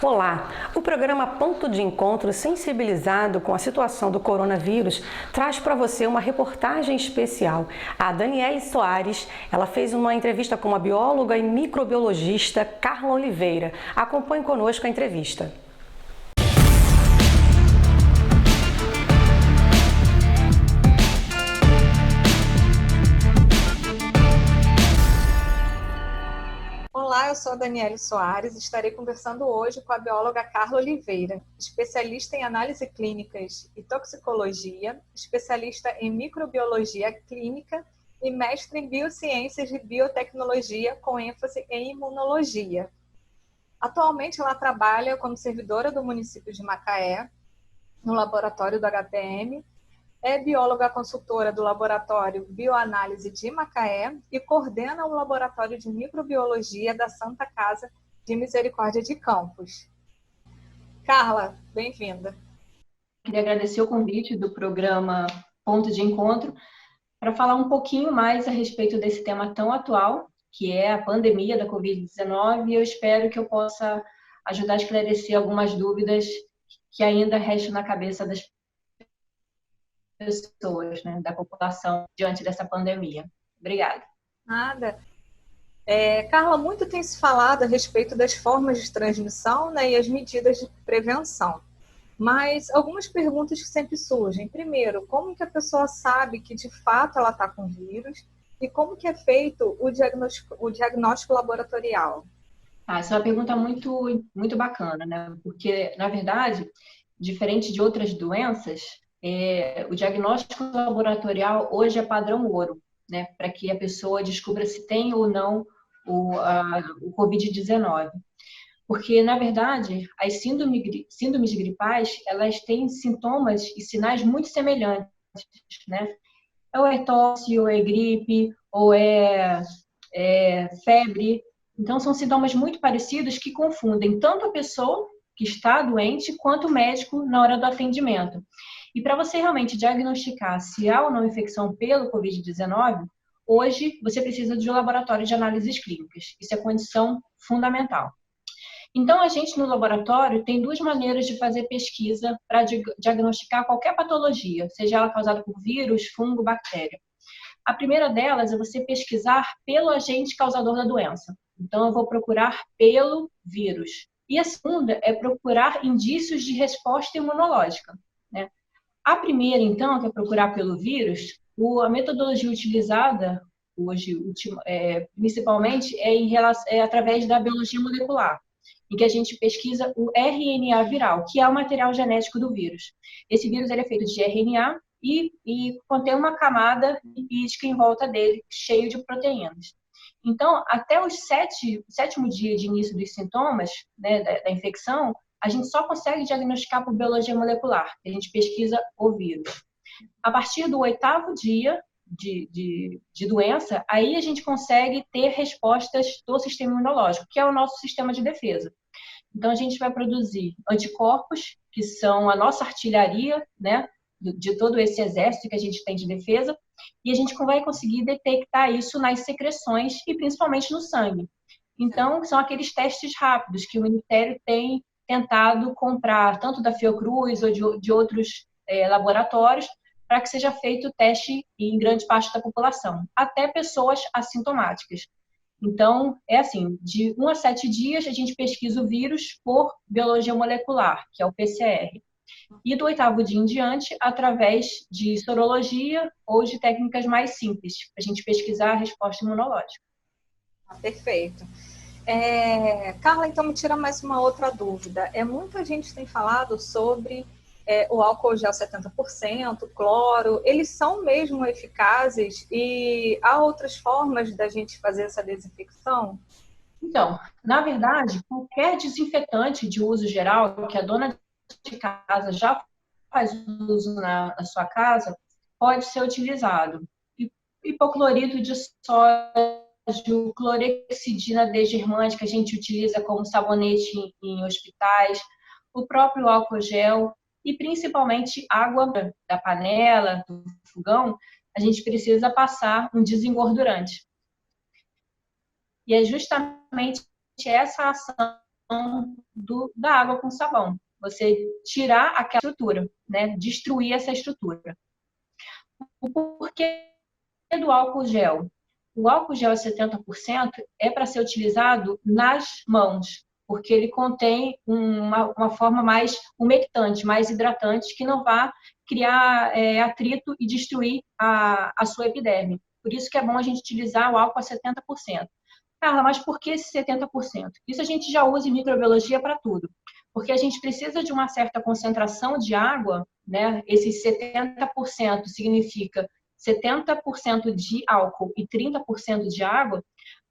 Olá! O programa Ponto de Encontro, sensibilizado com a situação do coronavírus, traz para você uma reportagem especial. A Daniele Soares, ela fez uma entrevista com a bióloga e microbiologista Carla Oliveira. Acompanhe conosco a entrevista. Olá, eu sou a Daniele Soares e estarei conversando hoje com a bióloga Carla Oliveira, especialista em análise clínicas e toxicologia, especialista em microbiologia clínica e mestre em biociências e biotecnologia com ênfase em imunologia. Atualmente ela trabalha como servidora do município de Macaé, no laboratório do HPM, é bióloga consultora do Laboratório Bioanálise de Macaé e coordena o Laboratório de Microbiologia da Santa Casa de Misericórdia de Campos. Carla, bem-vinda. Queria agradecer o convite do programa Ponto de Encontro para falar um pouquinho mais a respeito desse tema tão atual, que é a pandemia da Covid-19, e eu espero que eu possa ajudar a esclarecer algumas dúvidas que ainda restam na cabeça das pessoas, né, da população diante dessa pandemia. Obrigada. Nada. Carla, muito tem se falado a respeito das formas de transmissão, né, e as medidas de prevenção. Mas algumas perguntas que sempre surgem. Primeiro, como que a pessoa sabe que de fato ela está com vírus e como que é feito o diagnóstico laboratorial? Essa é uma pergunta muito bacana, né? Porque, na verdade, diferente de outras doenças, o diagnóstico laboratorial hoje é padrão ouro, né? Para que a pessoa descubra se tem ou não o Covid-19. Porque, na verdade, as síndromes gripais, elas têm sintomas e sinais muito semelhantes, né? Ou é tosse, ou é gripe, ou é febre. Então, são sintomas muito parecidos que confundem tanto a pessoa que está doente, quanto o médico na hora do atendimento. E para você realmente diagnosticar se há ou não infecção pelo Covid-19, hoje você precisa de um laboratório de análises clínicas. Isso é condição fundamental. Então, a gente no laboratório tem duas maneiras de fazer pesquisa para diagnosticar qualquer patologia, seja ela causada por vírus, fungo, bactéria. A primeira delas é você pesquisar pelo agente causador da doença. Então, eu vou procurar pelo vírus. E a segunda é procurar indícios de resposta imunológica, né? A primeira, então, que é procurar pelo vírus, a metodologia utilizada hoje, principalmente, é através da biologia molecular, em que a gente pesquisa o RNA viral, que é o material genético do vírus. Esse vírus ele é feito de RNA e contém uma camada lipídica em volta dele, cheio de proteínas. Então, até o sétimo dia de início dos sintomas, né, da infecção, a gente só consegue diagnosticar por biologia molecular, a gente pesquisa o vírus. A partir do 8º dia de doença, aí a gente consegue ter respostas do sistema imunológico, que é o nosso sistema de defesa. Então, a gente vai produzir anticorpos, que são a nossa artilharia, né, de todo esse exército que a gente tem de defesa, e a gente vai conseguir detectar isso nas secreções e principalmente no sangue. Então, são aqueles testes rápidos que o Ministério tem tentado comprar, tanto da Fiocruz ou de outros laboratórios, para que seja feito o teste em grande parte da população, até pessoas assintomáticas. Então, é assim, de 1 a 7 dias a gente pesquisa o vírus por biologia molecular, que é o PCR. E do 8º dia em diante, através de sorologia ou de técnicas mais simples, para a gente pesquisar a resposta imunológica. Perfeito. Carla, então me tira mais uma outra dúvida. Muita gente tem falado sobre o álcool gel 70%, cloro, eles são mesmo eficazes e há outras formas da gente fazer essa desinfecção? Então, na verdade, qualquer desinfetante de uso geral que a dona de casa já faz uso na sua casa pode ser utilizado. Hipoclorito de sódio, clorexidina desgermante, que a gente utiliza como sabonete em hospitais, o próprio álcool gel e principalmente água da panela, do fogão, a gente precisa passar um desengordurante. E é justamente essa ação da água com sabão. Você tirar aquela estrutura, né? Destruir essa estrutura. O porquê do álcool gel? O álcool gel 70% é para ser utilizado nas mãos, porque ele contém uma forma mais umectante, mais hidratante, que não vai criar atrito e destruir a sua epiderme. Por isso que é bom a gente utilizar o álcool a 70%. Carla, mas por que esse 70%? Isso a gente já usa em microbiologia para tudo. Porque a gente precisa de uma certa concentração de água, né? Esses 70% significa 70% de álcool e 30% de água,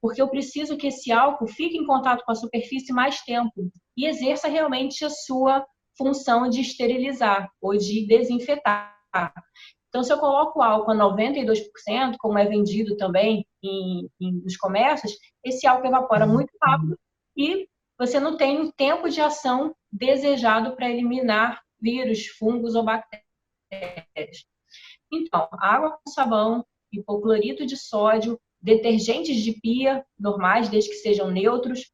porque eu preciso que esse álcool fique em contato com a superfície mais tempo e exerça realmente a sua função de esterilizar ou de desinfetar. Então, se eu coloco o álcool a 92%, como é vendido também nos comércios, esse álcool evapora muito rápido e você não tem o tempo de ação desejado para eliminar vírus, fungos ou bactérias. Então, água com sabão, hipoclorito de sódio, detergentes de pia normais, desde que sejam neutros,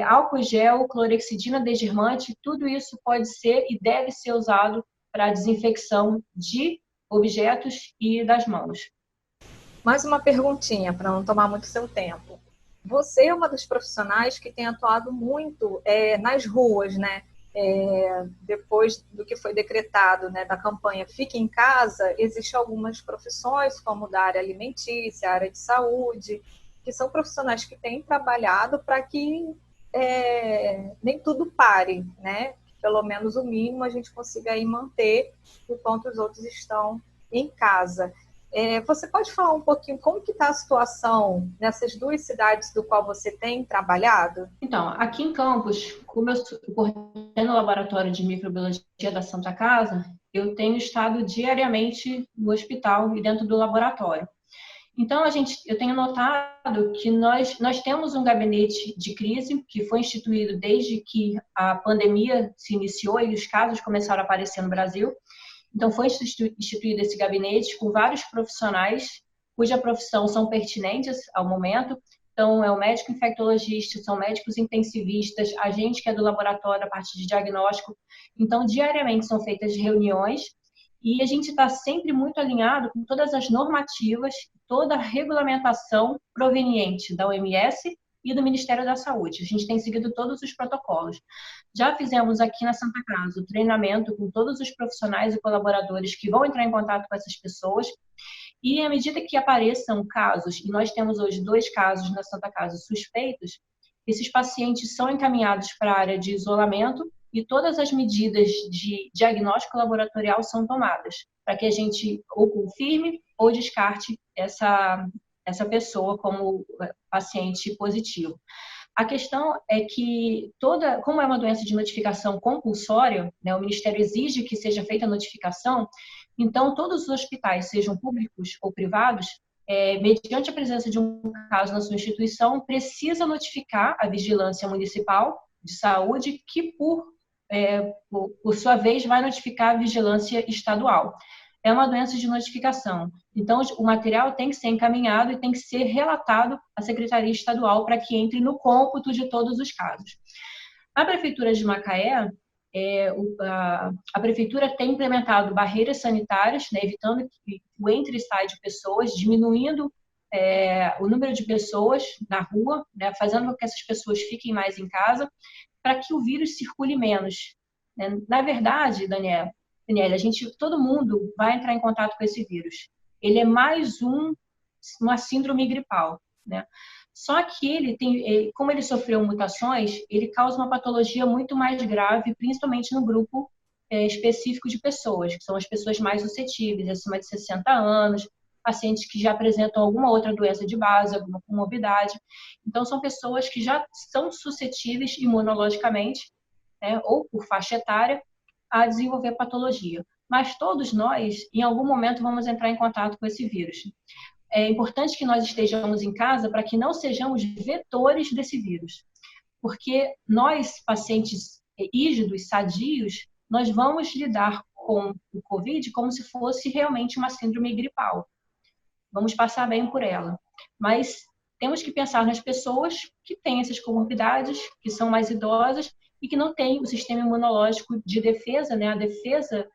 álcool gel, clorexidina desgermante, tudo isso pode ser e deve ser usado para desinfecção de objetos e das mãos. Mais uma perguntinha, para não tomar muito seu tempo. Você é uma dos profissionais que tem atuado muito nas ruas, né? Depois do que foi decretado, né, da campanha Fique em Casa, existem algumas profissões, como da área alimentícia, área de saúde, que são profissionais que têm trabalhado para que nem tudo pare, né? Pelo menos o mínimo a gente consiga aí manter enquanto os outros estão em casa. Você pode falar um pouquinho como que está a situação nessas duas cidades do qual você tem trabalhado? Então, aqui em Campos, como eu coordeno o laboratório de microbiologia da Santa Casa, eu tenho estado diariamente no hospital e dentro do laboratório. Então, eu tenho notado que nós temos um gabinete de crise que foi instituído desde que a pandemia se iniciou e os casos começaram a aparecer no Brasil. Então, foi instituído esse gabinete com vários profissionais cuja profissão são pertinentes ao momento. Então, é o médico infectologista, são médicos intensivistas, a gente que é do laboratório, a parte de diagnóstico. Então, diariamente são feitas reuniões e a gente está sempre muito alinhado com todas as normativas, toda a regulamentação proveniente da OMS e do Ministério da Saúde. A gente tem seguido todos os protocolos. Já fizemos aqui na Santa Casa o treinamento com todos os profissionais e colaboradores que vão entrar em contato com essas pessoas. E à medida que apareçam casos, e nós temos hoje 2 casos na Santa Casa suspeitos, esses pacientes são encaminhados para a área de isolamento e todas as medidas de diagnóstico laboratorial são tomadas, para que a gente ou confirme ou descarte essa pessoa como paciente positivo. A questão é que como é uma doença de notificação compulsória, né, o Ministério exige que seja feita a notificação, então todos os hospitais, sejam públicos ou privados, mediante a presença de um caso na sua instituição, precisa notificar a Vigilância Municipal de Saúde, que por sua vez vai notificar a Vigilância Estadual. É uma doença de notificação. Então, o material tem que ser encaminhado e tem que ser relatado à Secretaria Estadual para que entre no cômputo de todos os casos. A Prefeitura de Macaé, a Prefeitura tem implementado barreiras sanitárias, né, evitando o entre e sai de pessoas, diminuindo o número de pessoas na rua, né, fazendo com que essas pessoas fiquem mais em casa, para que o vírus circule menos. Né? Na verdade, Daniela, todo mundo vai entrar em contato com esse vírus. Ele é mais uma síndrome gripal, né? Só que como ele sofreu mutações, ele causa uma patologia muito mais grave, principalmente no grupo específico de pessoas, que são as pessoas mais suscetíveis, acima de 60 anos, pacientes que já apresentam alguma outra doença de base, alguma comorbidade. Então, são pessoas que já são suscetíveis imunologicamente, né, ou por faixa etária, a desenvolver patologia. Mas todos nós, em algum momento, vamos entrar em contato com esse vírus. É importante que nós estejamos em casa para que não sejamos vetores desse vírus. Porque nós, pacientes rígidos, sadios, nós vamos lidar com o Covid como se fosse realmente uma síndrome gripal. Vamos passar bem por ela. Mas temos que pensar nas pessoas que têm essas comorbidades, que são mais idosas e que não têm o sistema imunológico de defesa, né, a defesa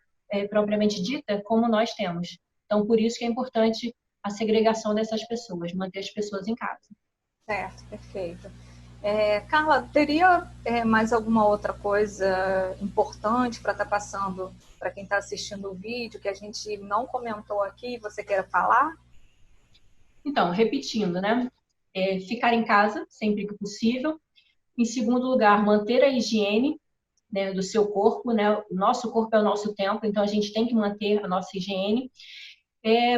propriamente dita, como nós temos. Então, por isso que é importante a segregação dessas pessoas, manter as pessoas em casa. Certo, perfeito. Carla, teria mais alguma outra coisa importante para estar passando para quem está assistindo o vídeo que a gente não comentou aqui e você queira falar? Então, repetindo, né? Ficar em casa sempre que possível. Em segundo lugar, manter a higiene, né, do seu corpo, né? O nosso corpo é o nosso templo, então a gente tem que manter a nossa higiene.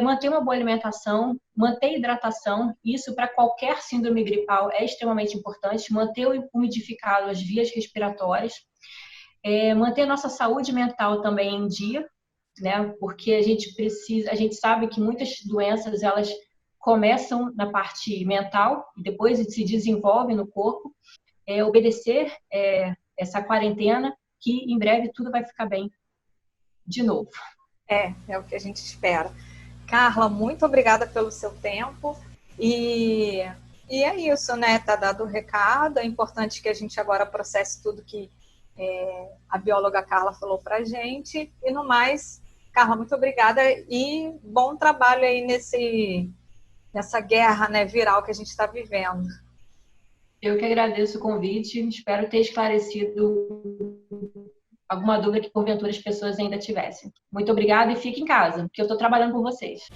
Manter uma boa alimentação, manter hidratação, isso para qualquer síndrome gripal é extremamente importante, manter umidificado as vias respiratórias, manter nossa saúde mental também em dia, né? Porque a gente sabe que muitas doenças elas começam na parte mental e depois se desenvolvem no corpo. Obedecer essa quarentena, que em breve tudo vai ficar bem de novo. É o que a gente espera. Carla, muito obrigada pelo seu tempo e é isso, né? Tá dado o recado, é importante que a gente agora processe tudo que a bióloga Carla falou pra gente e no mais, Carla, muito obrigada e bom trabalho aí nessa guerra, né, viral que a gente está vivendo. Eu que agradeço o convite, espero ter esclarecido alguma dúvida que porventura as pessoas ainda tivessem. Muito obrigada e fique em casa, porque eu estou trabalhando com vocês.